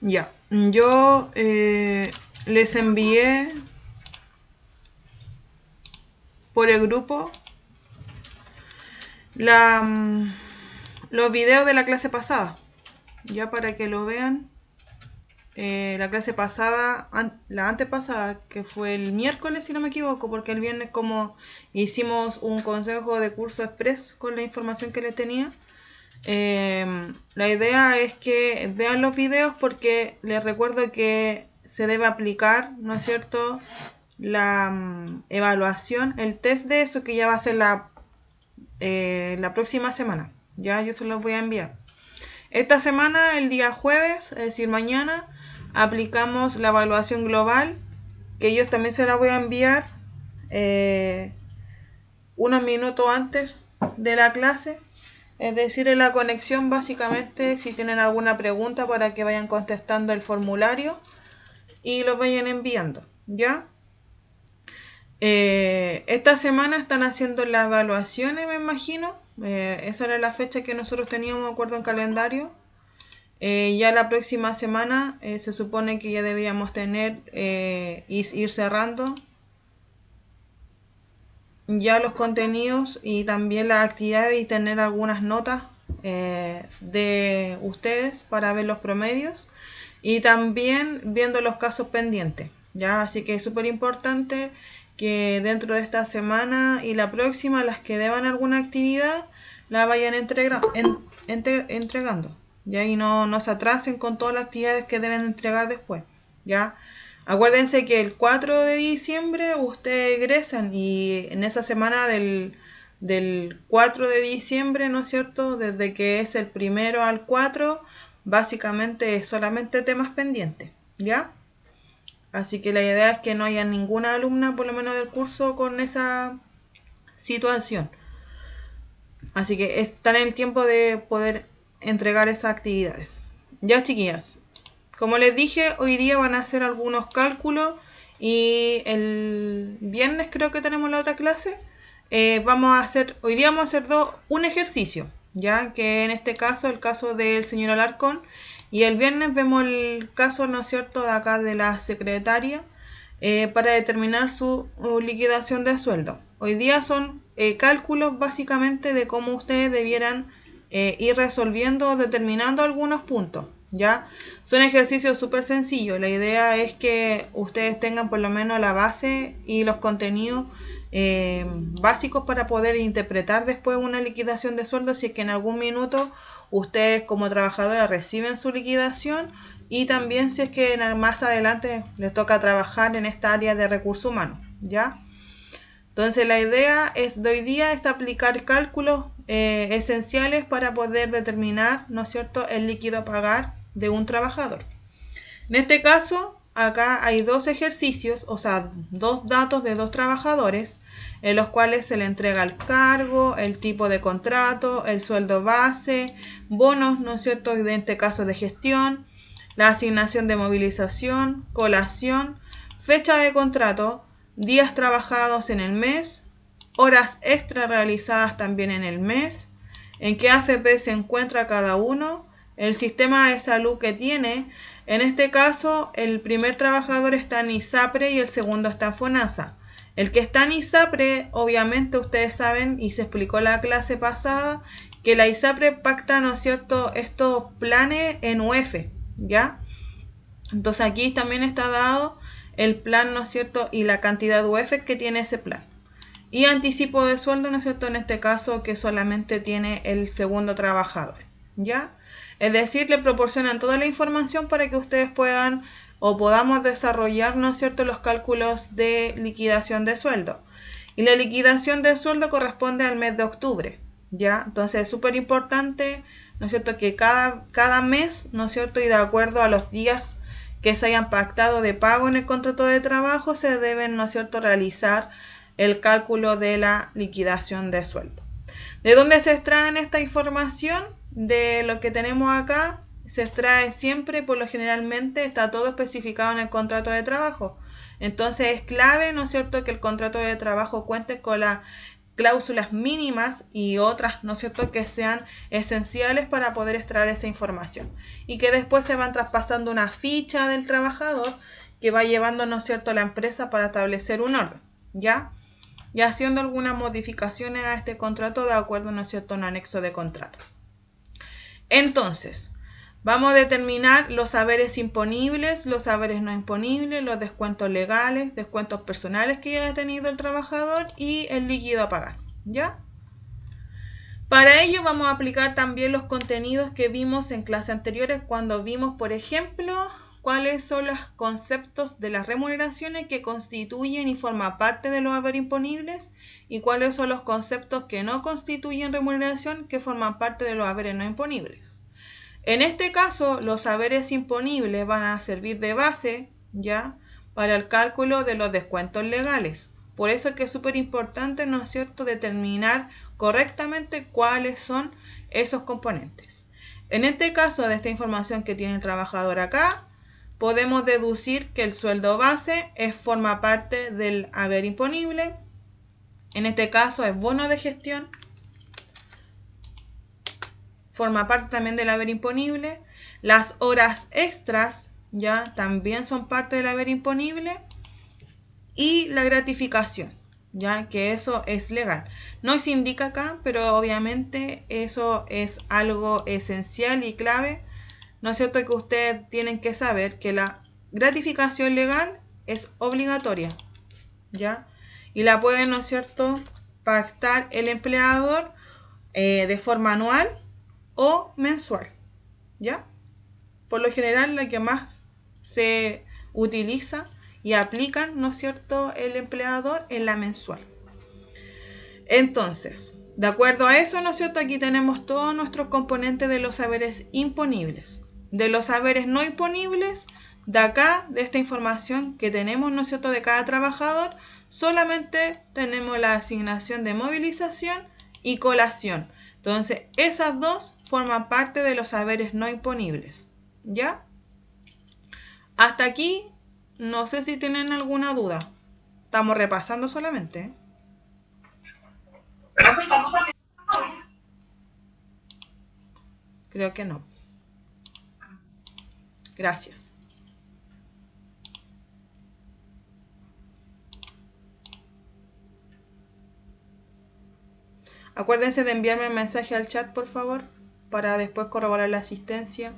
Ya, yo les envié por el grupo los videos de la clase pasada, ya para que lo vean. La clase pasada, la antepasada, que fue el miércoles si no me equivoco, porque el viernes como hicimos un consejo de curso express con la información que le tenía. La idea es que vean los videos porque les recuerdo que se debe aplicar, ¿no es cierto?, la evaluación, el test de eso que ya va a ser la próxima semana. Ya yo se los voy a enviar. Esta semana, el día jueves, es decir, mañana, aplicamos la evaluación global, que ellos también se la voy a enviar unos minutos antes de la clase. Es decir, en la conexión, básicamente, si tienen alguna pregunta para que vayan contestando el formulario y los vayan enviando, ¿ya? Esta semana están haciendo las evaluaciones, me imagino. Esa era la fecha que nosotros teníamos de acuerdo en calendario. Ya la próxima semana se supone que ya deberíamos tener ir cerrando ya los contenidos y también las actividades y tener algunas notas de ustedes para ver los promedios y también viendo los casos pendientes, ya, así que es súper importante que dentro de esta semana y la próxima las que deban alguna actividad la vayan entregando, ya, y no se atrasen con todas las actividades que deben entregar después, ya. Acuérdense que el 4 de diciembre ustedes egresan y en esa semana del 4 de diciembre, ¿no es cierto?, desde que es el 1 al 4, básicamente es solamente temas pendientes, ¿ya? Así que la idea es que no haya ninguna alumna, por lo menos del curso, con esa situación. Así que están en el tiempo de poder entregar esas actividades. Ya, chiquillas, como les dije, hoy día van a hacer algunos cálculos y el viernes creo que tenemos la otra clase. Hoy día vamos a hacer un ejercicio, ya que en este caso, el caso del señor Alarcón, y el viernes vemos el caso, ¿no es cierto?, de acá de la secretaria para determinar su liquidación de sueldo. Hoy día son cálculos básicamente de cómo ustedes debieran ir resolviendo o determinando algunos puntos. ¿Ya? Son ejercicios súper sencillos. La idea es que ustedes tengan por lo menos la base y los contenidos básicos para poder interpretar después una liquidación de sueldo si es que en algún minuto ustedes como trabajadores reciben su liquidación y también si es que más adelante les toca trabajar en esta área de recursos humanos, ¿ya? Entonces la idea de hoy día es aplicar cálculos esenciales para poder determinar, ¿no es cierto?, el líquido a pagar de un trabajador. En este caso, acá hay dos ejercicios, o sea, dos datos de dos trabajadores, en los cuales se le entrega el cargo, el tipo de contrato, el sueldo base, bonos, ¿no es cierto?, en este caso de gestión, la asignación de movilización, colación, fecha de contrato, días trabajados en el mes, horas extra realizadas también en el mes, en qué AFP se encuentra cada uno, el sistema de salud que tiene. En este caso, el primer trabajador está en ISAPRE y el segundo está en FONASA. El que está en ISAPRE, obviamente ustedes saben, y se explicó en la clase pasada, que la ISAPRE pacta, ¿no es cierto?, estos planes en UF, ¿ya? Entonces aquí también está dado el plan, ¿no es cierto?, y la cantidad de UF que tiene ese plan. Y anticipo de sueldo, ¿no es cierto?, en este caso que solamente tiene el segundo trabajador, ¿ya? Es decir, le proporcionan toda la información para que ustedes puedan o podamos desarrollar, ¿no es cierto?, los cálculos de liquidación de sueldo. Y la liquidación de sueldo corresponde al mes de octubre, ¿ya? Entonces es súper importante, ¿no es cierto?, que cada mes, ¿no es cierto?, y de acuerdo a los días que se hayan pactado de pago en el contrato de trabajo, se deben, ¿no es cierto?, realizar el cálculo de la liquidación de sueldo. ¿De dónde se extrae esta información? De lo que tenemos acá, se extrae siempre, por lo generalmente, está todo especificado en el contrato de trabajo. Entonces es clave, ¿no es cierto?, que el contrato de trabajo cuente con la cláusulas mínimas y otras, ¿no es cierto?, que sean esenciales para poder extraer esa información. Y que después se van traspasando una ficha del trabajador que va llevando, ¿no es cierto?, a la empresa para establecer un orden, ¿ya? Y haciendo algunas modificaciones a este contrato de acuerdo, ¿no es cierto?, a un anexo de contrato. Entonces, vamos a determinar los haberes imponibles, los haberes no imponibles, los descuentos legales, descuentos personales que haya tenido el trabajador y el líquido a pagar, ¿ya? Para ello vamos a aplicar también los contenidos que vimos en clases anteriores cuando vimos, por ejemplo, cuáles son los conceptos de las remuneraciones que constituyen y forman parte de los haberes imponibles y cuáles son los conceptos que no constituyen remuneración que forman parte de los haberes no imponibles. En este caso, los haberes imponibles van a servir de base, ¿ya?, para el cálculo de los descuentos legales. Por eso es que es súper importante, ¿no es cierto?, determinar correctamente cuáles son esos componentes. En este caso, de esta información que tiene el trabajador acá, podemos deducir que el sueldo base forma parte del haber imponible. En este caso, es bono de gestión. Forma parte también del haber imponible. Las horas extras ya también son parte del haber imponible. Y la gratificación, ya que eso es legal. No se indica acá, pero obviamente eso es algo esencial y clave. ¿No es cierto?, que ustedes tienen que saber que la gratificación legal es obligatoria, ¿ya? Y la puede, ¿no es cierto?, pactar el empleador de forma anual o mensual, ¿ya? Por lo general, la que más se utiliza y aplican, ¿no es cierto?, el empleador en la mensual. Entonces, de acuerdo a eso, ¿no es cierto?, aquí tenemos todos nuestros componentes de los haberes imponibles. De los haberes no imponibles, de acá, de esta información que tenemos, ¿no es cierto?, de cada trabajador, solamente tenemos la asignación de movilización y colación. Entonces, esas dos forman parte de los haberes no imponibles, ¿ya? Hasta aquí, no sé si tienen alguna duda. Estamos repasando solamente, ¿eh? Creo que no. Gracias. Acuérdense de enviarme el mensaje al chat, por favor, para después corroborar la asistencia.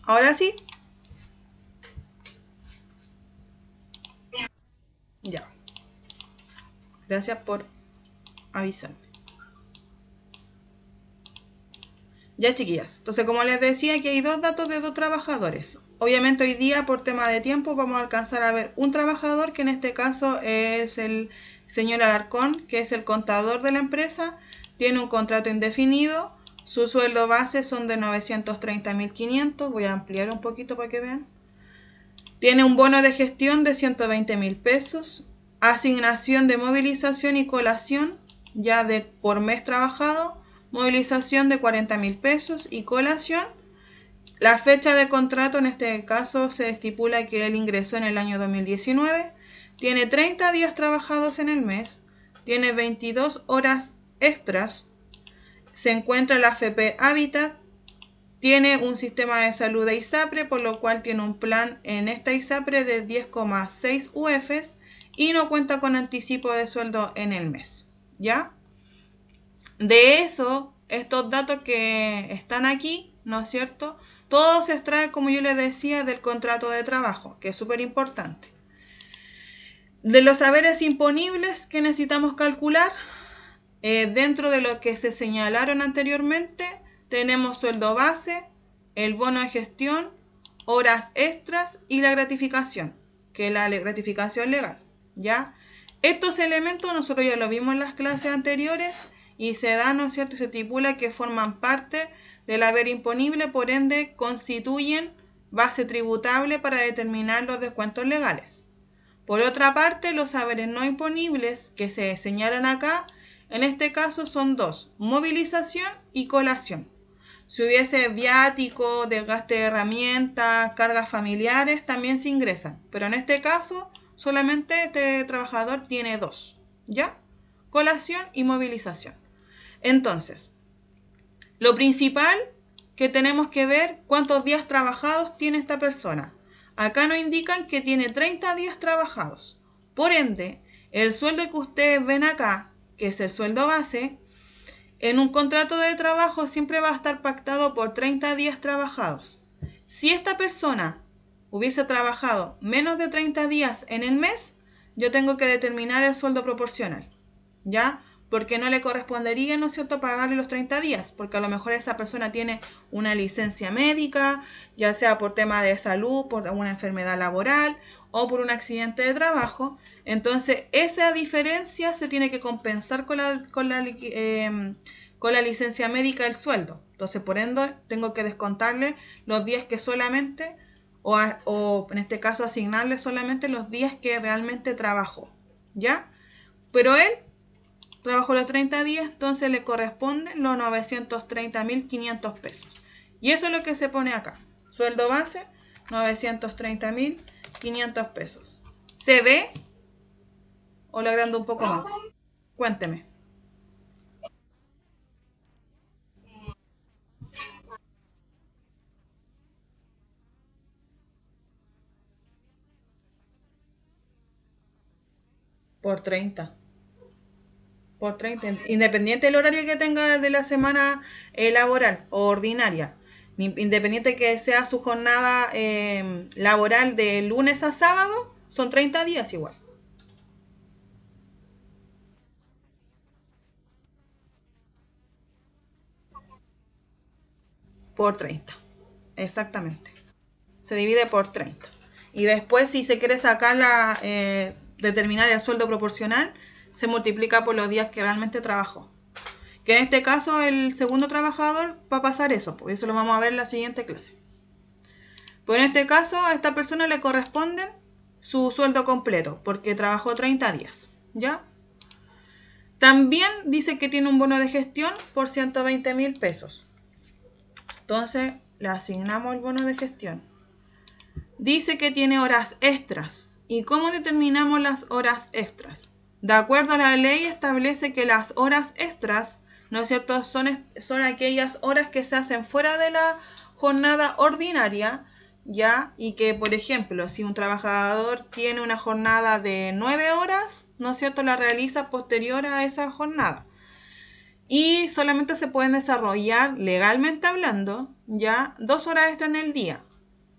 Ahora sí. Ya. Gracias por avisarme. Ya, chiquillas. Entonces, como les decía, aquí hay dos datos de dos trabajadores. Obviamente hoy día, por tema de tiempo, vamos a alcanzar a ver un trabajador, que en este caso es el señor Alarcón, que es el contador de la empresa. Tiene un contrato indefinido. Su sueldo base son de 930.500. Voy a ampliar un poquito para que vean. Tiene un bono de gestión de 120.000 pesos. Asignación de movilización y colación ya de por mes trabajado. Movilización de 40.000 pesos y colación. La fecha de contrato en este caso se estipula que él ingresó en el año 2019. Tiene 30 días trabajados en el mes. Tiene 22 horas extras. Se encuentra en la AFP Habitat. Tiene un sistema de salud de ISAPRE, por lo cual tiene un plan en esta ISAPRE de 10,6 UFs y no cuenta con anticipo de sueldo en el mes, ¿ya? De eso, estos datos que están aquí, ¿no es cierto?, todo se extrae, como yo les decía, del contrato de trabajo, que es súper importante. De los haberes imponibles que necesitamos calcular, dentro de lo que se señalaron anteriormente, tenemos sueldo base, el bono de gestión, horas extras y la gratificación, que es la gratificación legal, ¿ya? Estos elementos nosotros ya lo vimos en las clases anteriores y se da, ¿no es cierto?, se estipula que forman parte del haber imponible, por ende constituyen base tributable para determinar los descuentos legales. Por otra parte, los saberes no imponibles que se señalan acá, en este caso son dos, movilización y colación. Si hubiese viático, desgaste de herramientas, cargas familiares, también se ingresan. Pero en este caso, solamente este trabajador tiene dos, ¿ya? Colación y movilización. Entonces, lo principal que tenemos que ver, cuántos días trabajados tiene esta persona. Acá nos indican que tiene 30 días trabajados. Por ende, el sueldo que ustedes ven acá, que es el sueldo base, en un contrato de trabajo siempre va a estar pactado por 30 días trabajados. Si esta persona hubiese trabajado menos de 30 días en el mes, yo tengo que determinar el sueldo proporcional, ¿ya? Porque no le correspondería, ¿no es cierto?, pagarle los 30 días, porque a lo mejor esa persona tiene una licencia médica, ya sea por tema de salud, por una enfermedad laboral o por un accidente de trabajo. Entonces, esa diferencia se tiene que compensar con la licencia médica el sueldo. Entonces, por ende, tengo que descontarle los días que solamente, o en este caso asignarle solamente los días que realmente trabajó, ¿ya? Pero él trabajó los 30 días, entonces le corresponden los 930.500 pesos. Y eso es lo que se pone acá. Sueldo base, 930.500 pesos. ¿Se ve? ¿O lo agrando un poco más? Cuénteme. Por 30. Por 30. Independiente del horario que tenga de la semana laboral o ordinaria. Independiente que sea su jornada laboral de lunes a sábado, son 30 días igual. Por 30. Exactamente. Se divide por 30. Y después, si se quiere sacar determinar el sueldo proporcional, se multiplica por los días que realmente trabajó. Que en este caso el segundo trabajador va a pasar eso, pues eso lo vamos a ver en la siguiente clase. Pues en este caso a esta persona le corresponde su sueldo completo, porque trabajó 30 días, ¿ya? También dice que tiene un bono de gestión por 120.000 pesos. Entonces le asignamos el bono de gestión. Dice que tiene horas extras. ¿Y cómo determinamos las horas extras? De acuerdo a la ley establece que las horas extras, ¿no es cierto?, son aquellas horas que se hacen fuera de la jornada ordinaria, ¿ya? Y que, por ejemplo, si un trabajador tiene una jornada de 9 horas, ¿no es cierto?, la realiza posterior a esa jornada. Y solamente se pueden desarrollar, legalmente hablando, ya 2 horas extra en el día,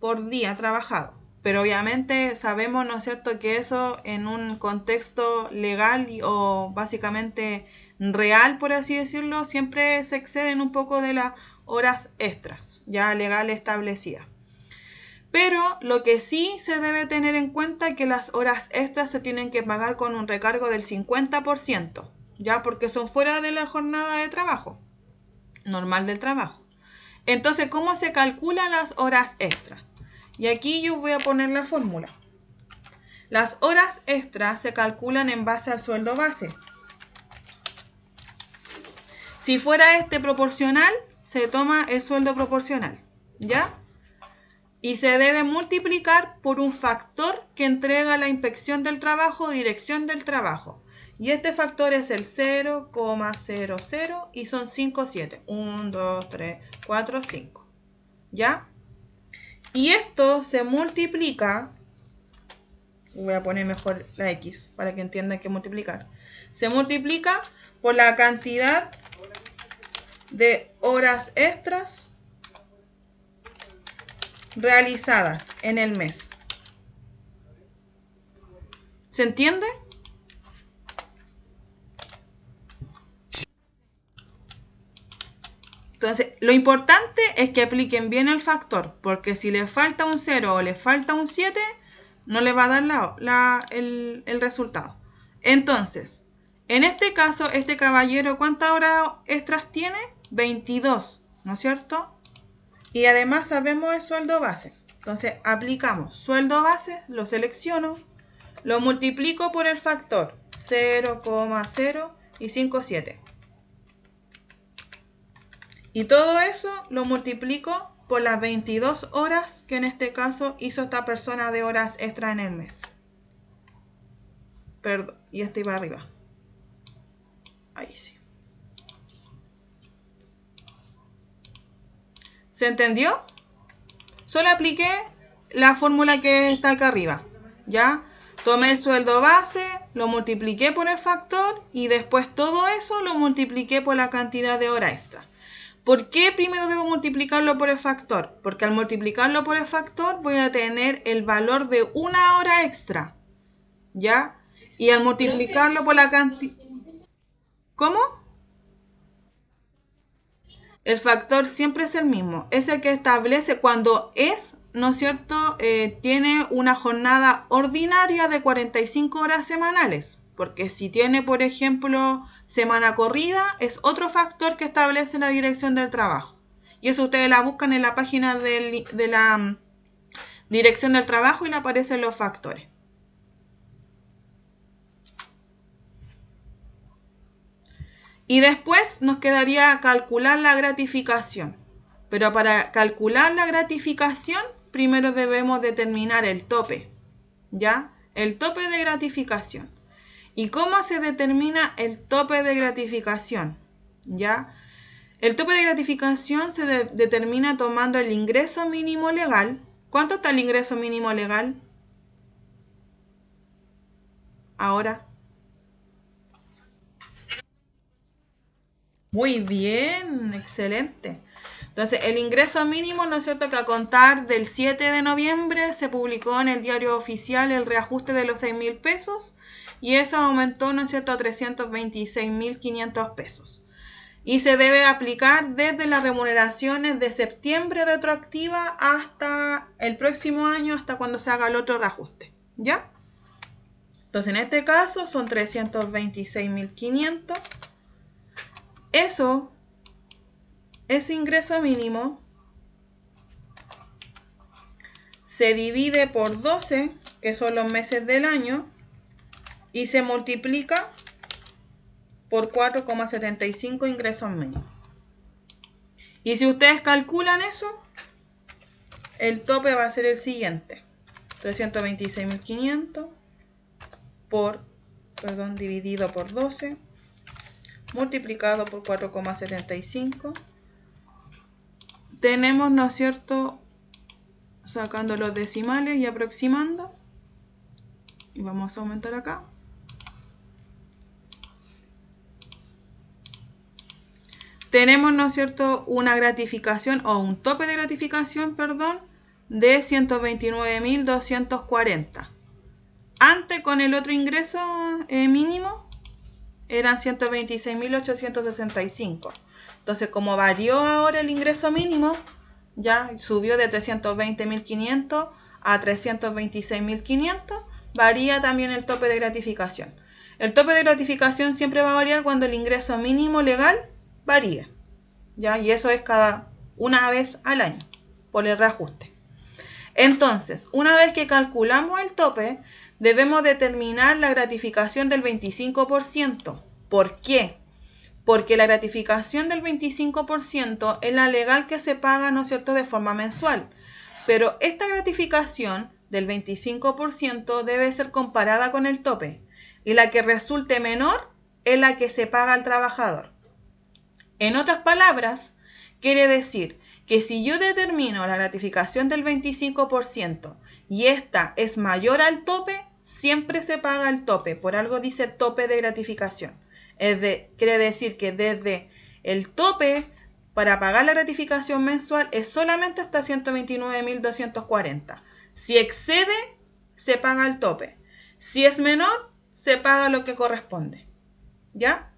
por día trabajado. Pero obviamente sabemos, ¿no es cierto?, que eso en un contexto legal o básicamente real, por así decirlo, siempre se exceden un poco de las horas extras, ya legal establecidas. Pero lo que sí se debe tener en cuenta es que las horas extras se tienen que pagar con un recargo del 50%, ya porque son fuera de la jornada de trabajo, normal del trabajo. Entonces, ¿cómo se calculan las horas extras? Y aquí yo voy a poner la fórmula. Las horas extras se calculan en base al sueldo base. Si fuera este proporcional, se toma el sueldo proporcional, ¿ya? Y se debe multiplicar por un factor que entrega la inspección del trabajo o dirección del trabajo. Y este factor es el 0,00 y son 5 7. 1, 2, 3, 4, 5. ¿Ya? Y esto se multiplica, voy a poner mejor la X para que entiendan que multiplicar. Se multiplica por la cantidad de horas extras realizadas en el mes. ¿Se entiende? Entonces, lo importante es que apliquen bien el factor, porque si le falta un 0 o le falta un 7, no le va a dar el resultado. Entonces, en este caso, este caballero, ¿cuántas horas extras tiene? 22, ¿no es cierto? Y además sabemos el sueldo base. Entonces, aplicamos sueldo base, lo selecciono, lo multiplico por el factor 0,057. Y todo eso lo multiplico por las 22 horas que en este caso hizo esta persona de horas extra en el mes. Perdón, y este iba arriba. Ahí sí. ¿Se entendió? Solo apliqué la fórmula que está acá arriba. ¿Ya? Tomé el sueldo base, lo multipliqué por el factor y después todo eso lo multipliqué por la cantidad de hora extra. ¿Por qué primero debo multiplicarlo por el factor? Porque al multiplicarlo por el factor voy a tener el valor de una hora extra. ¿Ya? Y al multiplicarlo por la cantidad... ¿Cómo? El factor siempre es el mismo. Es el que establece cuando es, ¿no es cierto?, tiene una jornada ordinaria de 45 horas semanales. Porque si tiene, por ejemplo, semana corrida, es otro factor que establece la dirección del trabajo. Y eso ustedes la buscan en la página de la dirección del trabajo y le aparecen los factores. Y después nos quedaría calcular la gratificación. Pero para calcular la gratificación, primero debemos determinar el tope. ¿Ya? El tope de gratificación. ¿Y cómo se determina el tope de gratificación? ¿Ya? El tope de gratificación se determina tomando el ingreso mínimo legal. ¿Cuánto está el ingreso mínimo legal? Ahora. Muy bien, excelente. Entonces, el ingreso mínimo, ¿no es cierto?, que a contar del 7 de noviembre se publicó en el diario oficial el reajuste de los 6.000 pesos y eso aumentó, ¿no es cierto?, a 326.500 pesos. Y se debe aplicar desde las remuneraciones de septiembre retroactiva hasta el próximo año, hasta cuando se haga el otro reajuste. ¿Ya? Entonces, en este caso son 326.500. Ese ingreso mínimo se divide por 12, que son los meses del año, y se multiplica por 4,75 ingresos mínimos. Y si ustedes calculan eso, el tope va a ser el siguiente. 326.500 dividido por 12, multiplicado por 4,75. Tenemos, ¿no es cierto?, sacando los decimales y aproximando. Y vamos a aumentar acá. Tenemos, ¿no es cierto?, una gratificación o un tope de gratificación, perdón, de 129.240. Antes, con el otro ingreso mínimo, eran 126.865. Entonces, como varió ahora el ingreso mínimo, ya subió de 320.500 a 326.500, varía también el tope de gratificación. El tope de gratificación siempre va a variar cuando el ingreso mínimo legal varía, ¿ya? Y eso es cada una vez al año, por el reajuste. Entonces, una vez que calculamos el tope, debemos determinar la gratificación del 25%. ¿Por qué? Porque la gratificación del 25% es la legal que se paga, ¿no es cierto?, de forma mensual. Pero esta gratificación del 25% debe ser comparada con el tope. Y la que resulte menor es la que se paga al trabajador. En otras palabras, quiere decir que si yo determino la gratificación del 25% y esta es mayor al tope, siempre se paga el tope. Por algo dice tope de gratificación. Quiere decir que desde el tope para pagar la gratificación mensual es solamente hasta 129.240. Si excede, se paga el tope. Si es menor, se paga lo que corresponde. ¿Ya?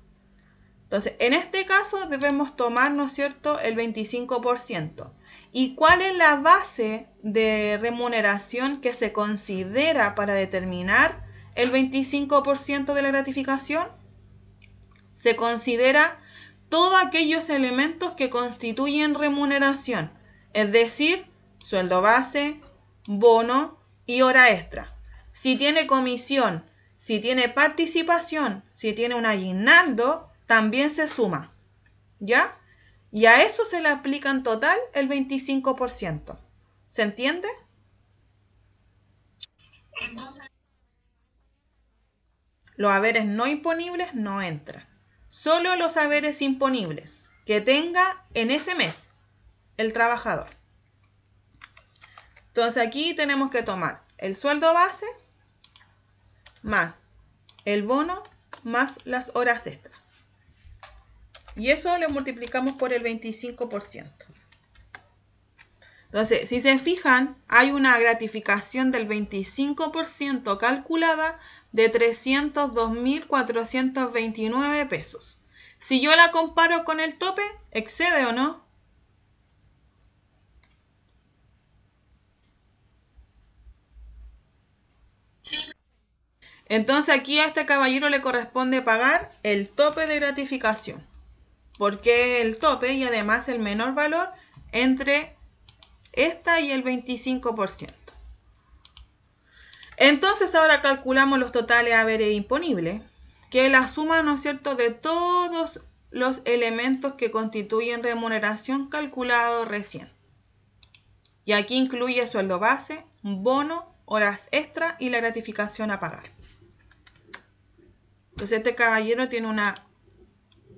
Entonces, en este caso debemos tomar, ¿no es cierto?, el 25%. ¿Y cuál es la base de remuneración que se considera para determinar el 25% de la gratificación? Se considera todos aquellos elementos que constituyen remuneración, es decir, sueldo base, bono y hora extra. Si tiene comisión, si tiene participación, si tiene un aguinaldo, también se suma, ¿ya? Y a eso se le aplica en total el 25%. ¿Se entiende? Los haberes no imponibles no entran. Solo los haberes imponibles que tenga en ese mes el trabajador. Entonces aquí tenemos que tomar el sueldo base más el bono más las horas extras. Y eso lo multiplicamos por el 25%. Entonces, si se fijan, hay una gratificación del 25% calculada de 302.429 pesos. Si yo la comparo con el tope, ¿excede o no? Entonces aquí a este caballero le corresponde pagar el tope de gratificación, porque el tope y además el menor valor entre esta y el 25%. Entonces ahora calculamos los totales haberes imponibles, que es la suma, ¿no es cierto?, de todos los elementos que constituyen remuneración calculado recién. Y aquí incluye sueldo base, bono, horas extra y la gratificación a pagar. Entonces este caballero tiene una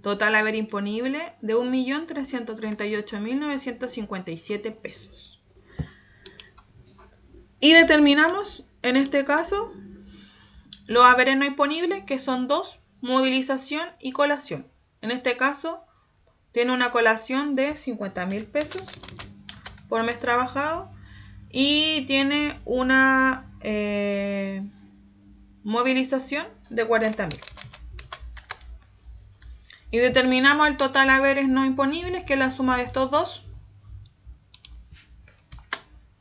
total haber imponible de 1.338.957 pesos. Y determinamos, en este caso, los haberes no imponibles, que son dos, movilización y colación. En este caso, tiene una colación de 50.000 pesos por mes trabajado y tiene una movilización de 40.000. Y determinamos el total haberes no imponibles, que es la suma de estos dos,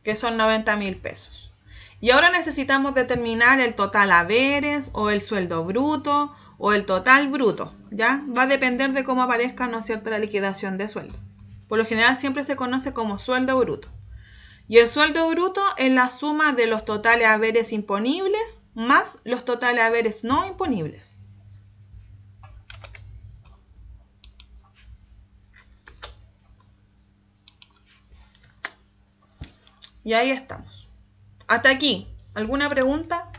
que son 90.000 pesos. Y ahora necesitamos determinar el total haberes o el sueldo bruto o el total bruto, ¿ya? Va a depender de cómo aparezca, ¿no es cierto?, la liquidación de sueldo. Por lo general siempre se conoce como sueldo bruto. Y el sueldo bruto es la suma de los totales haberes imponibles más los totales haberes no imponibles. Y ahí estamos. Hasta aquí, ¿alguna pregunta?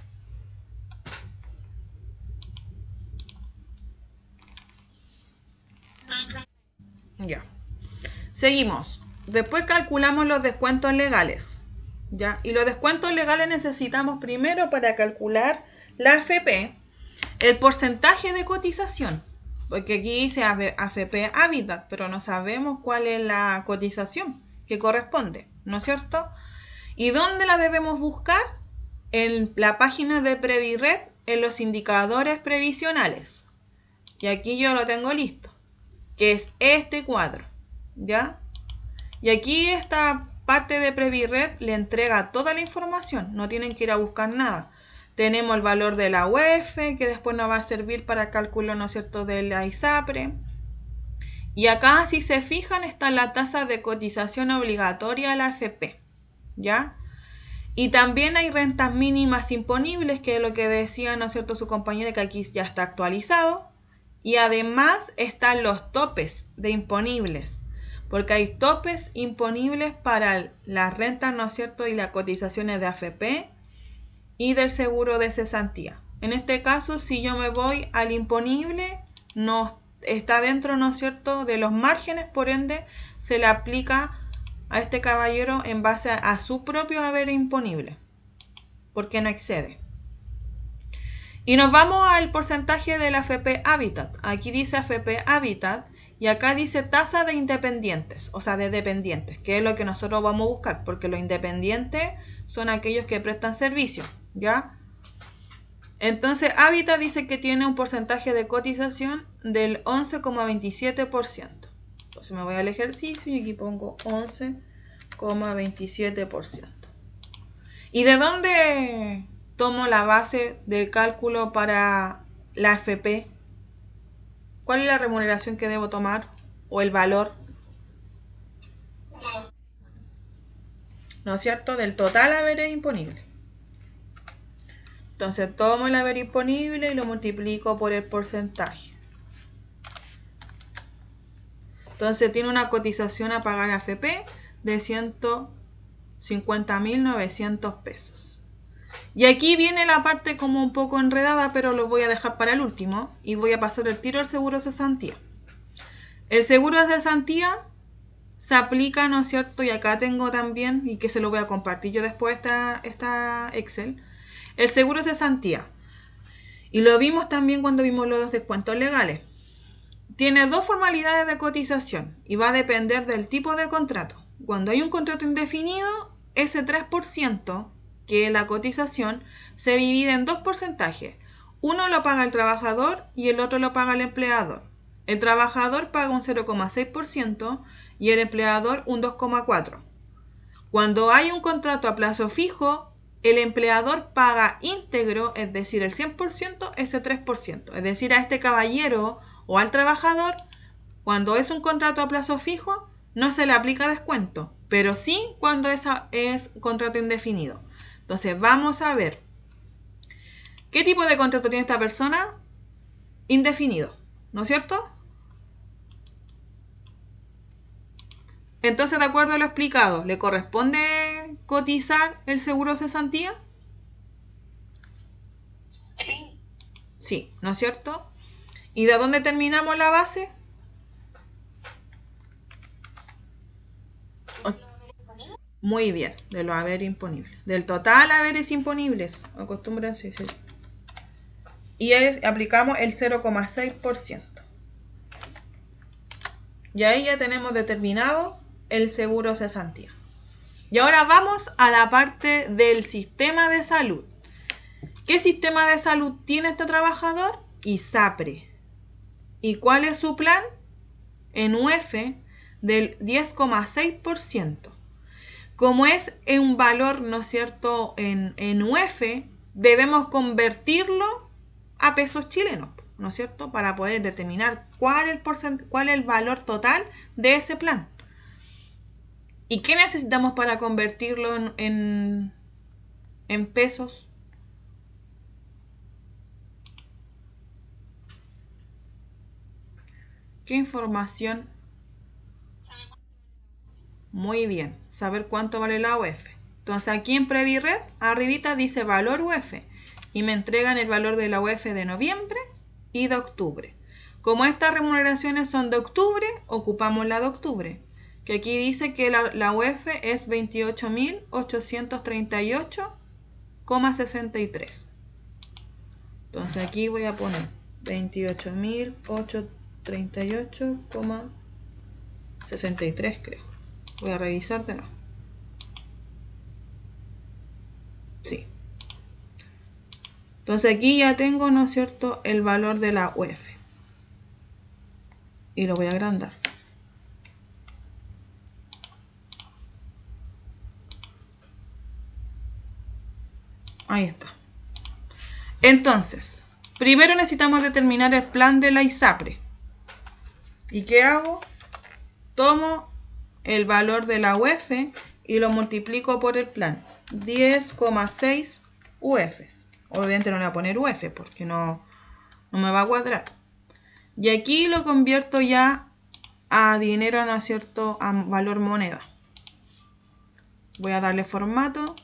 Ya. Seguimos. Después calculamos los descuentos legales. ¿Ya? Y los descuentos legales necesitamos primero, para calcular la AFP, el porcentaje de cotización. Porque aquí dice AFP Habitat, pero no sabemos cuál es la cotización que corresponde, ¿no es cierto? ¿Y dónde la debemos buscar? En la página de Previred, en los indicadores previsionales. Y aquí yo lo tengo listo, que es este cuadro, ¿ya? Y aquí esta parte de Previred le entrega toda la información, no tienen que ir a buscar nada. Tenemos el valor de la UEF, que después nos va a servir para el cálculo, ¿no es cierto?, de la ISAPRE. Y acá, si se fijan, está la tasa de cotización obligatoria a la AFP, ¿ya? Y también hay rentas mínimas imponibles, que es lo que decía, ¿no es cierto?, su compañera, que aquí ya está actualizado. Y además están los topes de imponibles, porque hay topes imponibles para las rentas, ¿no es cierto?, y las cotizaciones de AFP y del seguro de cesantía. En este caso, si yo me voy al imponible, no está dentro, ¿no es cierto?, de los márgenes, por ende se le aplica a este caballero en base a su propio haber imponible, porque no excede. Y nos vamos al porcentaje de la AFP Habitat. Aquí dice AFP Habitat y acá dice tasa de independientes, o sea, de dependientes, que es lo que nosotros vamos a buscar, porque los independientes son aquellos que prestan servicio, ¿ya? Entonces, Habitat dice que tiene un porcentaje de cotización del 11,27%. Entonces me voy al ejercicio y aquí pongo 11,27%. ¿Y de dónde tomo la base del cálculo para la AFP? ¿Cuál es la remuneración que debo tomar o el valor? ¿No es cierto? Del total haberes imponible. Entonces tomo el haber imponible y lo multiplico por el porcentaje. Entonces tiene una cotización a pagar a AFP de 150.900 pesos. Y aquí viene la parte como un poco enredada, pero lo voy a dejar para el último y voy a pasar el tiro al seguro de cesantía. El seguro de cesantía se aplica, ¿no es cierto? Y acá tengo también, y que se lo voy a compartir yo después esta Excel, el seguro de cesantía. Y lo vimos también cuando vimos los descuentos legales. Tiene dos formalidades de cotización y va a depender del tipo de contrato. Cuando hay un contrato indefinido, ese 3%, que es la cotización, se divide en dos porcentajes. Uno lo paga el trabajador y el otro lo paga el empleador. El trabajador paga un 0,6% y el empleador un 2,4%. Cuando hay un contrato a plazo fijo, el empleador paga íntegro, es decir, el 100%, ese 3%. Es decir, a este caballero o al trabajador, cuando es un contrato a plazo fijo, no se le aplica descuento, pero sí cuando es contrato indefinido. Entonces, vamos a ver qué tipo de contrato tiene esta persona. Indefinido, ¿no es cierto? Entonces, de acuerdo a lo explicado, ¿le corresponde cotizar el seguro de cesantía? Sí. Sí, ¿no es cierto? ¿Y de dónde terminamos la base? Muy bien, de los haberes imponibles. Del total haberes imponibles. Acostúmbrense. Sí. Y aplicamos el 0,6%. Y ahí ya tenemos determinado el seguro cesantía. Y ahora vamos a la parte del sistema de salud. ¿Qué sistema de salud tiene este trabajador? ISAPRE. ¿Y cuál es su plan? En UF del 10,6%. Como es un valor, ¿no es cierto?, en UF, debemos convertirlo a pesos chilenos, ¿no es cierto?, para poder determinar cuál es el valor total de ese plan. ¿Y qué necesitamos para convertirlo en pesos? ¿Qué información? Muy bien, saber cuánto vale la UF. Entonces aquí en Previred, arribita dice valor UF y me entregan el valor de la UF de noviembre y de octubre. Como estas remuneraciones son de octubre, ocupamos la de octubre, que aquí dice que la UF es 28.838,63. Entonces aquí voy a poner 28.838,63, creo. Voy a revisar de nuevo. Sí. Entonces aquí ya tengo, ¿no es cierto?, el valor de la UF. Y lo voy a agrandar. Ahí está. Entonces, primero necesitamos determinar el plan de la ISAPRE. ¿Y qué hago? Tomo el valor de la UF y lo multiplico por el plan. 10,6 UFs. Obviamente no le voy a poner UF porque no me va a cuadrar. Y aquí lo convierto ya a dinero, ¿no es cierto?, a valor moneda. Voy a darle formato.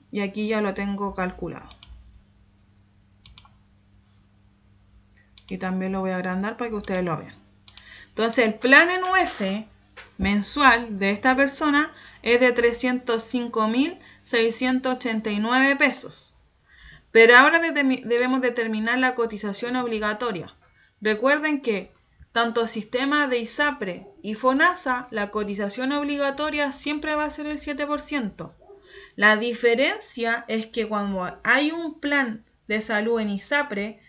Y aquí ya lo tengo calculado. Y también lo voy a agrandar para que ustedes lo vean. Entonces el plan en UF mensual de esta persona es de 305.689 pesos. Pero ahora debemos determinar la cotización obligatoria. Recuerden que tanto sistema de ISAPRE y FONASA, la cotización obligatoria siempre va a ser el 7%. La diferencia es que cuando hay un plan de salud en ISAPRE,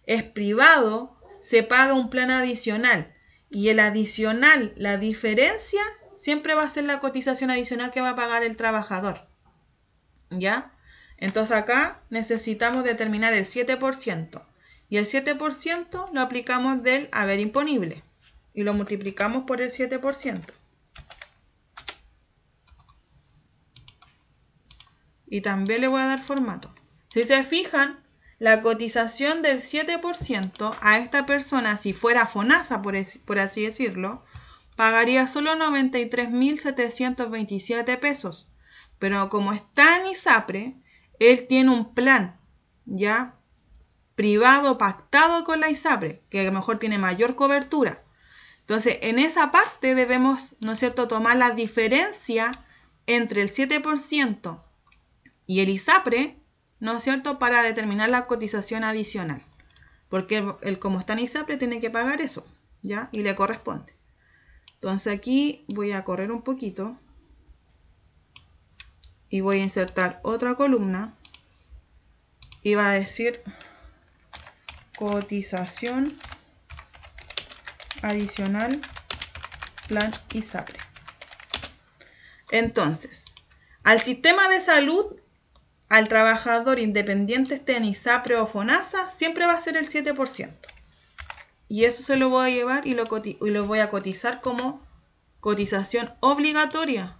es privado, se paga un plan adicional. Y el adicional, la diferencia, siempre va a ser la cotización adicional que va a pagar el trabajador. ¿Ya? Entonces acá necesitamos determinar el 7%. Y el 7% lo aplicamos del haber imponible. Y lo multiplicamos por el 7%. Y también le voy a dar formato. Si se fijan, la cotización del 7% a esta persona, si fuera FONASA, por así decirlo, pagaría solo 93.727 pesos. Pero como está en ISAPRE, él tiene un plan, ¿ya? Privado, pactado con la ISAPRE, que a lo mejor tiene mayor cobertura. Entonces, en esa parte debemos, ¿no es cierto?, tomar la diferencia entre el 7% y el ISAPRE, ¿no es cierto?, para determinar la cotización adicional. Porque él como está en ISAPRE tiene que pagar eso, ¿ya? Y le corresponde. Entonces aquí voy a correr un poquito y voy a insertar otra columna y va a decir cotización adicional plan ISAPRE. Entonces, al sistema de salud, al trabajador independiente esté en ISAPRE o FONASA, siempre va a ser el 7%. Y eso se lo voy a llevar y lo voy a cotizar como cotización obligatoria.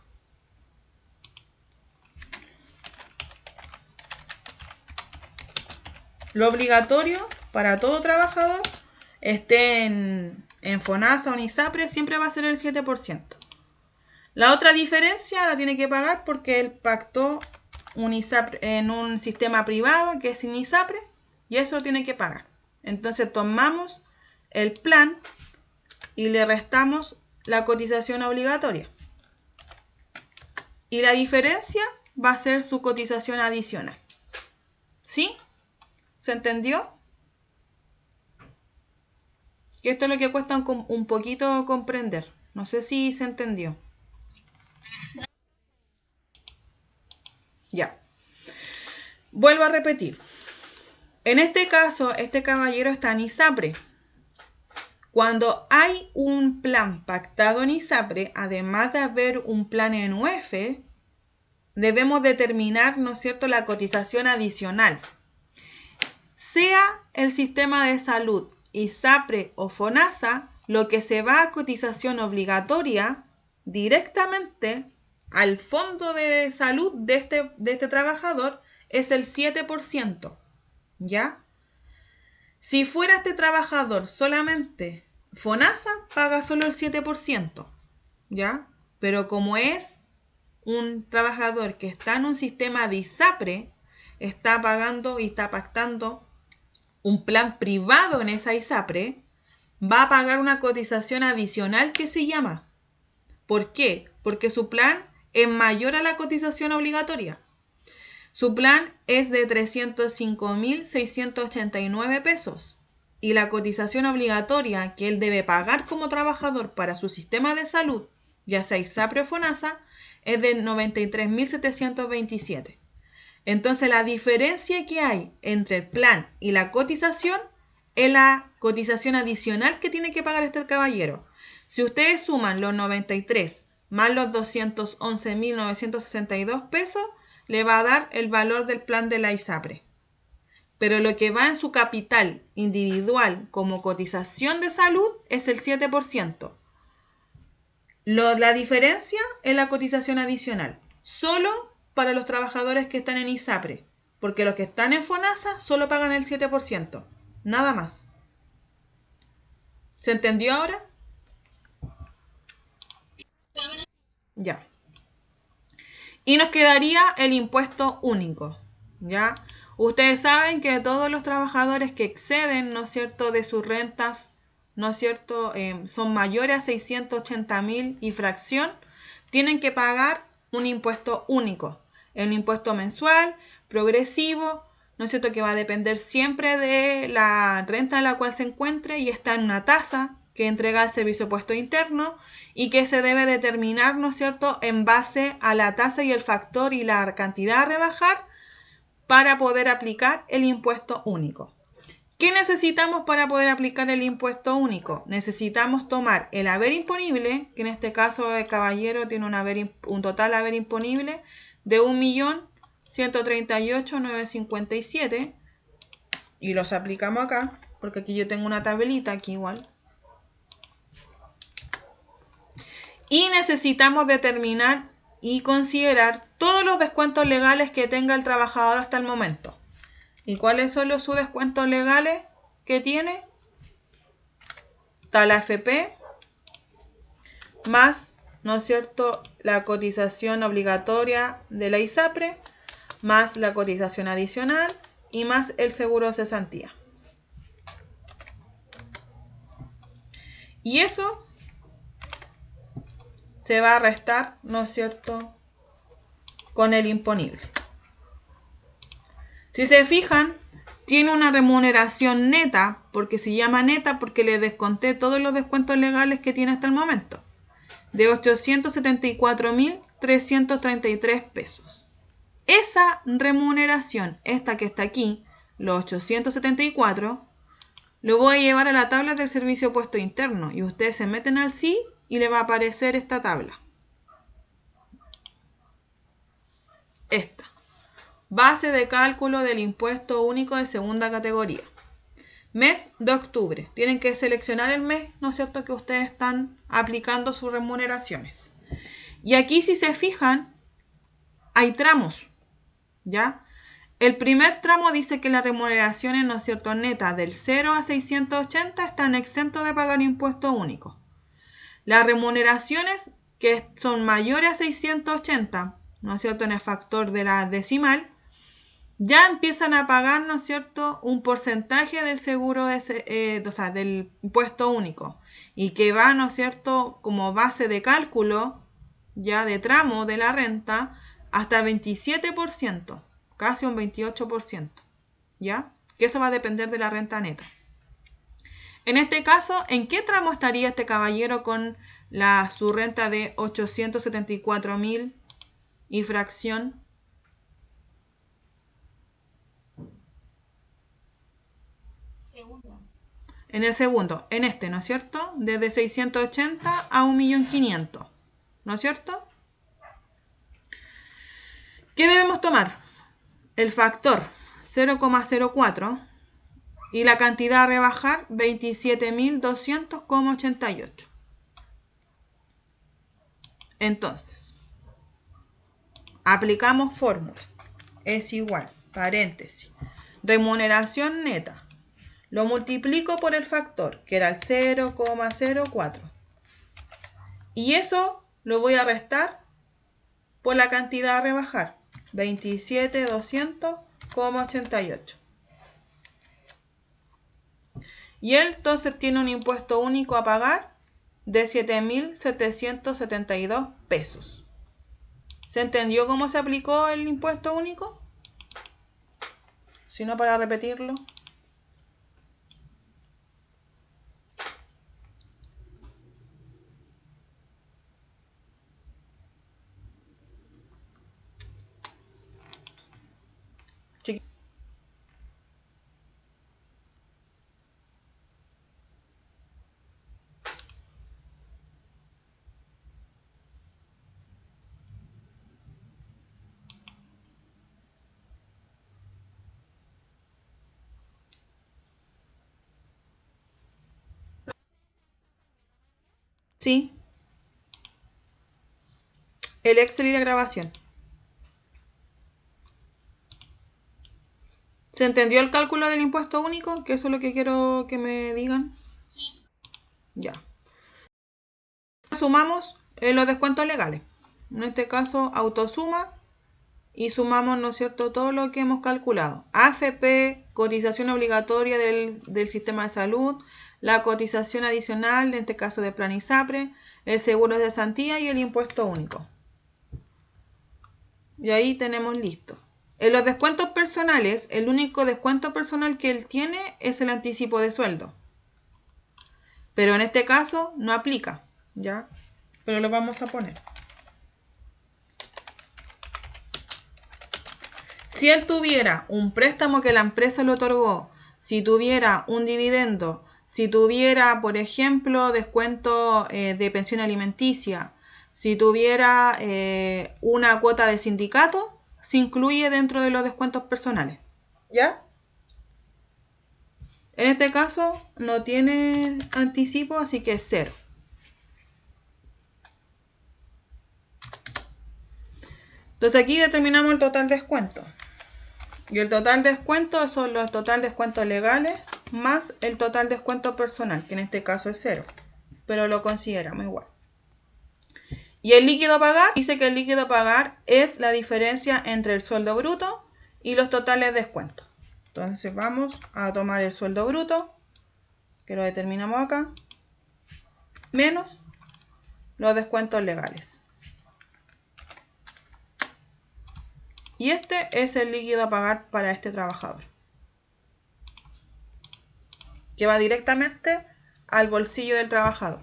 Lo obligatorio para todo trabajador, esté en FONASA o en ISAPRE, siempre va a ser el 7%. La otra diferencia la tiene que pagar porque él pactó un ISAPRE en un sistema privado que es sin ISAPRE y eso lo tiene que pagar. Entonces tomamos el plan y le restamos la cotización obligatoria. Y la diferencia va a ser su cotización adicional. ¿Sí? ¿Se entendió? Que esto es lo que cuesta un poquito comprender. No sé si se entendió. Ya. Vuelvo a repetir. En este caso, este caballero está en ISAPRE. Cuando hay un plan pactado en ISAPRE, además de haber un plan en UF, debemos determinar, ¿no es cierto?, la cotización adicional. Sea el sistema de salud ISAPRE o FONASA, lo que se va a cotización obligatoria directamente al fondo de salud de este trabajador es el 7%, ¿ya? Si fuera este trabajador solamente FONASA, paga solo el 7%, ¿ya? Pero como es un trabajador que está en un sistema de ISAPRE, está pagando y está pactando un plan privado en esa ISAPRE, va a pagar una cotización adicional que se llama. ¿Por qué? Porque su plan es mayor a la cotización obligatoria. Su plan es de 305.689 pesos y la cotización obligatoria que él debe pagar como trabajador para su sistema de salud, ya sea ISAPRE o FONASA, es de 93.727. Entonces la diferencia que hay entre el plan y la cotización es la cotización adicional que tiene que pagar este caballero. Si ustedes suman los 93 más los 211.962 pesos, le va a dar el valor del plan de la ISAPRE. Pero lo que va en su capital individual como cotización de salud es el 7%. La diferencia es la cotización adicional, solo para los trabajadores que están en ISAPRE, porque los que están en FONASA solo pagan el 7%, nada más. ¿Se entendió ahora? Ya. Y nos quedaría el impuesto único, ¿ya? Ustedes saben que todos los trabajadores que exceden, ¿no es cierto?, de sus rentas, ¿no es cierto?, son mayores a 680.000 y fracción, tienen que pagar un impuesto único. El impuesto mensual, progresivo, ¿no es cierto?, que va a depender siempre de la renta en la cual se encuentre y está en una tasa que entrega el Servicio de Impuesto Interno y que se debe determinar, ¿no es cierto?, en base a la tasa y el factor y la cantidad a rebajar para poder aplicar el impuesto único. ¿Qué necesitamos para poder aplicar el impuesto único? Necesitamos tomar el haber imponible, que en este caso el caballero tiene un total haber imponible de 1.138.957 y los aplicamos acá, porque aquí yo tengo una tabelita aquí igual. Y necesitamos determinar y considerar todos los descuentos legales que tenga el trabajador hasta el momento. ¿Y cuáles son sus descuentos legales que tiene? Está la AFP, más, ¿no es cierto?, la cotización obligatoria de la ISAPRE, más la cotización adicional y más el seguro de cesantía. Y eso se va a restar, ¿no es cierto?, con el imponible. Si se fijan, tiene una remuneración neta, porque se llama neta porque le desconté todos los descuentos legales que tiene hasta el momento, de 874.333 pesos. Esa remuneración, esta que está aquí, los 874, lo voy a llevar a la tabla del servicio puesto interno y ustedes se meten al sí y le va a aparecer esta tabla. Esta. Base de cálculo del impuesto único de segunda categoría. Mes de octubre. Tienen que seleccionar el mes, ¿no es cierto?, que ustedes están aplicando sus remuneraciones. Y aquí, si se fijan, hay tramos, ¿ya? El primer tramo dice que las remuneraciones, ¿no es cierto?, netas del 0 a 680 están exentos de pagar impuesto único. Las remuneraciones que son mayores a 680, ¿no es cierto?, en el factor de la decimal, ya empiezan a pagar, ¿no es cierto?, un porcentaje del seguro, del impuesto único, y que va, ¿no es cierto?, como base de cálculo, ya de tramo de la renta, hasta el 27%, casi un 28%, ¿ya? Que eso va a depender de la renta neta. En este caso, ¿en qué tramo estaría este caballero con su renta de 874.000 y fracción? Segundo. En el segundo, en este, ¿no es cierto? Desde 680 a 1.500.000, ¿no es cierto? ¿Qué debemos tomar? El factor 0,04 y la cantidad a rebajar 27.200,88. Entonces, aplicamos fórmula. Es igual, paréntesis, remuneración neta. Lo multiplico por el factor, que era el 0,04. Y eso lo voy a restar por la cantidad a rebajar, 27.200,88. Y él entonces tiene un impuesto único a pagar de 7.772 pesos. ¿Se entendió cómo se aplicó el impuesto único? Si no, para repetirlo. Sí. El Excel y la grabación. ¿Se entendió el cálculo del impuesto único? Que eso es lo que quiero que me digan. Sí. Ya. Sumamos los descuentos legales. En este caso, autosuma y sumamos, ¿no es cierto?, todo lo que hemos calculado. AFP, cotización obligatoria del sistema de salud, la cotización adicional, en este caso de plan ISAPRE, el seguro de cesantía y el impuesto único. Y ahí tenemos listo. En los descuentos personales, el único descuento personal que él tiene es el anticipo de sueldo. Pero en este caso no aplica, ¿ya? Pero lo vamos a poner. Si él tuviera un préstamo que la empresa le otorgó, si tuviera un dividendo, si tuviera, por ejemplo, descuento de pensión alimenticia, si tuviera una cuota de sindicato, se incluye dentro de los descuentos personales. ¿Ya? En este caso no tiene anticipo, así que es 0. Entonces aquí determinamos el total descuento. Y el total descuento son los total descuentos legales más el total descuento personal, que en este caso es 0. Pero lo consideramos igual. Y el líquido a pagar, dice que el líquido a pagar es la diferencia entre el sueldo bruto y los totales descuentos. Entonces vamos a tomar el sueldo bruto, que lo determinamos acá, menos los descuentos legales. Y este es el líquido a pagar para este trabajador, que va directamente al bolsillo del trabajador.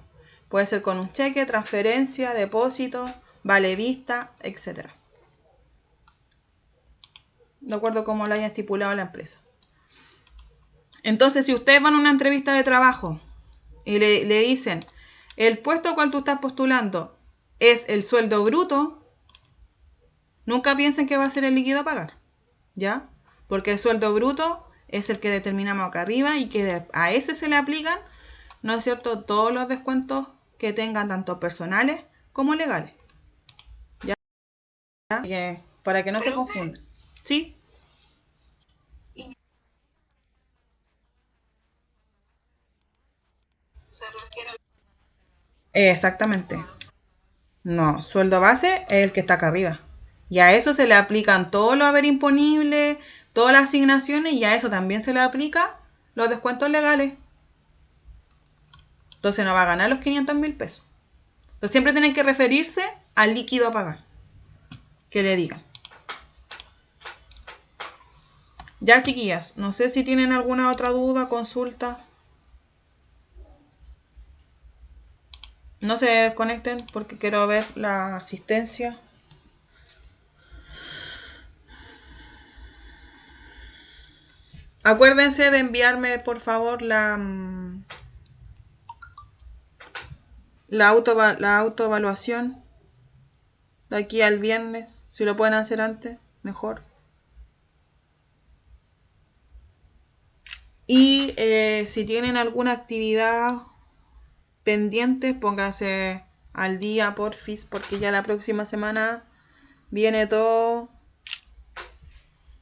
Puede ser con un cheque, transferencia, depósito, vale vista, etc. De acuerdo a cómo lo haya estipulado la empresa. Entonces, si ustedes van a una entrevista de trabajo y le dicen, el puesto al cual tú estás postulando es el sueldo bruto, nunca piensen que va a ser el líquido a pagar, ¿ya? Porque el sueldo bruto es el que determinamos acá arriba y que a ese se le aplican, ¿no es cierto?, todos los descuentos que tengan tanto personales como legales, ¿ya? Para que no se confundan. ¿Sí? Exactamente. No, sueldo base es el que está acá arriba. Y a eso se le aplican todos los haber imponibles, todas las asignaciones, y a eso también se le aplica los descuentos legales. Entonces no va a ganar los 500.000 pesos. Entonces siempre tienen que referirse al líquido a pagar. Que le digan. Ya, chiquillas, no sé si tienen alguna otra duda, consulta. No se desconecten porque quiero ver la asistencia. Acuérdense de enviarme, por favor, la autoevaluación de aquí al viernes. Si lo pueden hacer antes, mejor. Y si tienen alguna actividad pendiente, pónganse al día, porfis, porque ya la próxima semana viene todo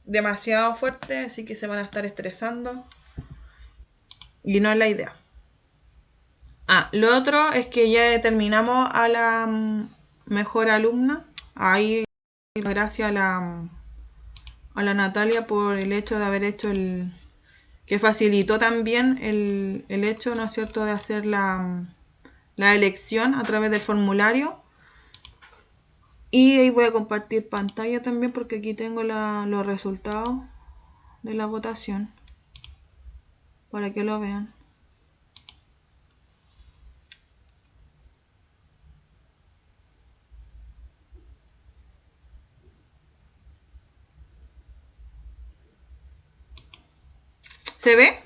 demasiado fuerte, así que se van a estar estresando. Y no es la idea. Lo otro es que ya determinamos a la mejor alumna. Ahí, gracias a la Natalia por el hecho de haber hecho que facilitó también el hecho, ¿no es cierto?, de hacer la elección a través del formulario. Y ahí voy a compartir pantalla también porque aquí tengo los resultados de la votación para que lo vean. ¿Se ve?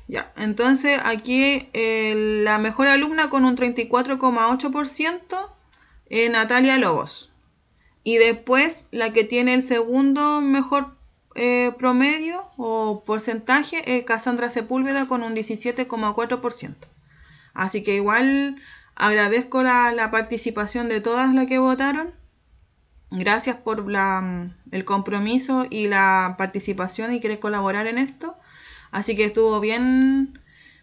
Ya, entonces aquí la mejor alumna con un 34,8%, Natalia Lobos. Y después la que tiene el segundo mejor promedio o porcentaje, Cassandra Sepúlveda con un 17,4%. Así que igual agradezco la participación de todas las que votaron. Gracias por el compromiso y la participación y querer colaborar en esto. Así que estuvo bien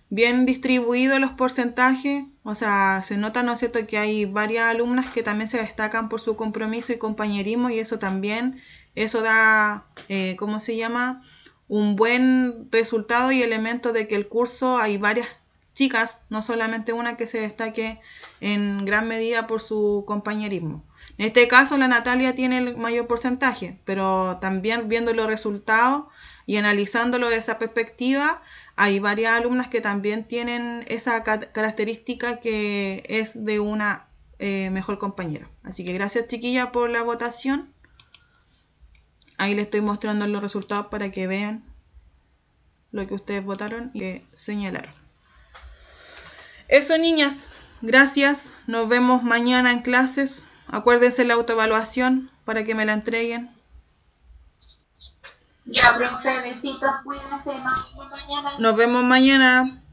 distribuidos los porcentajes. O sea, se nota, ¿no es cierto?, que hay varias alumnas que también se destacan por su compromiso y compañerismo, y eso también, eso da, ¿cómo se llama?, un buen resultado y elemento de que el curso hay varias chicas, no solamente una que se destaque en gran medida por su compañerismo. En este caso la Natalia tiene el mayor porcentaje, pero también viendo los resultados y analizándolo de esa perspectiva, hay varias alumnas que también tienen esa característica que es de una mejor compañera. Así que gracias, chiquilla, por la votación. Ahí les estoy mostrando los resultados para que vean lo que ustedes votaron y que señalaron. Eso, niñas, gracias. Nos vemos mañana en clases. Acuérdense la autoevaluación para que me la entreguen. Ya, profe, besitos, cuídense, nos vemos mañana. Nos vemos mañana.